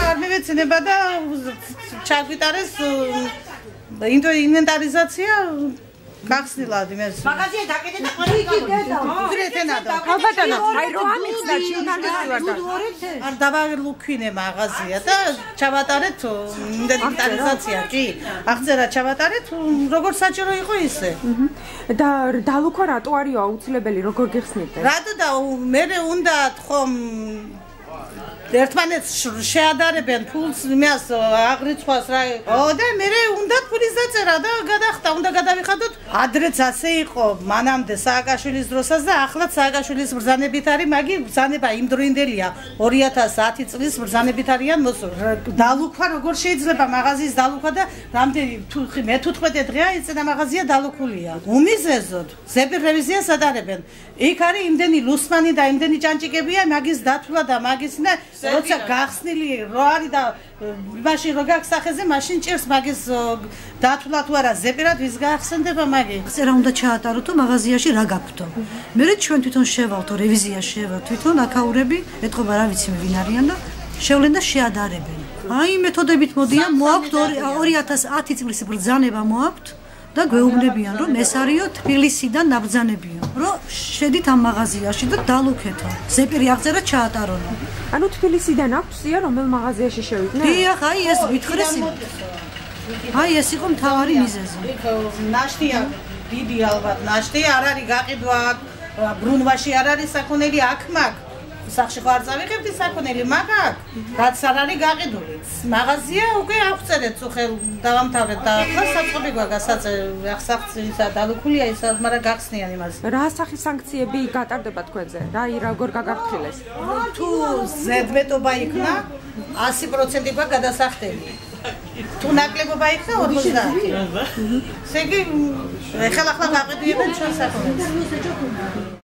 არ მივეცინება და ჩაგვიტარეს ინვენტარიზაცია გახსნილად იმას. მაგაზია დაკიდე და ყიდედა. უძრეთენადო. ალბათანა, აი რო ამიცდა ჟურნალისტი ვარ და. არ დავაგლუქვინე მაღაზია და ჩავატარეთ ინვენტარიზაცია, კი. აღწერა ჩავატარეთ, როგორ საჭირო იყო ისე. და დალუქვა რატო არის აუცილებელი, როგორ გიხსნით? რატო და მე უნდა ხომ ერთმანეთს შეადარებენ ფულს იმას აღრიცხვას რა. და მე უნდა ფულის დაწერა და გადახდა, უნდა გადავიხადოთ. ადრეც ასე იყო მანამდე სააკაშვილის დროსაც და ახლაც სააკაშვილის ბრძანებით არის, მაგრამ ბრძანება იმდროინდელია 2010 წლის ბრძანებით არიან დალუქვა როგორ შეიძლება მაღაზიის დალუქვა და რამდენი მე-15 დღეა ეწენა მაღაზია დალუქულია. უმიზეზოდ ზეპირ რევიზიას ატარებენ. იქ არის იმდენი ლუსმანი და იმდენი ჭანჭიკებია მაგის დათვლა და მაგის და როცა გახსნილი რო არის და მაშინ რო გაქვს სახეზე მაშინ ჭირს მაგის დათვლა თუ არა ზეპირად ვის გაახსენდება მაგი. წერა უნდა ჩაატაროთ თუ მაღაზიაში რა გაქვთო. მერე ჩვენ თვითონ შევალთო რევიზია შევა თვითონ აკაურები ეთყობა რა ვიცი მე ვინ არიან და შევლენ და შეადარებენ. აი მეთოდებით მოდიან მოაქვთ 2010 წლის ბრძანება მოაქვთ და გვეუბნებიან რომ ეს არისო თბილისიდან ნაბრძანებიო რომ შედით ამ მაღაზიაში და დალუქეთო ზეპირი აღწერა ჩაატარონო. ანუ თბილისიდან აქვს სია რომელ მაღაზიაში შევიდნენ? დიახ, აი ეს გითხრეს. აი ეს იყო მთავარი მიზეზი. ნაშთია დიდი ალბათ ნაშთი არ არის გაყიდვა აქ ბრუნვაში არ არის საქონელი აქ მაგ სახში ხო არ წავიღებდი საქონელი მაგ აქ რაც არ არის გაყიდული მაღაზია უკვე აღწერეთ უხელ დავამთავრეთ და ახლა საწყობი გვაგასაწე ახსახცისა დალუქულია ის მაგრამ გახსნიან იმას. რა სახის სანქციები გატარდება თქვენზე? რა როგორ გაგაფრთხილეს? თუ ზედმეტობა იქნა 100% გვა გადასახდელი. თუ ნაკლებობა იქნა 50. ესე იგი ახლა გაყიდვიებენ ჩვენ საქონელს.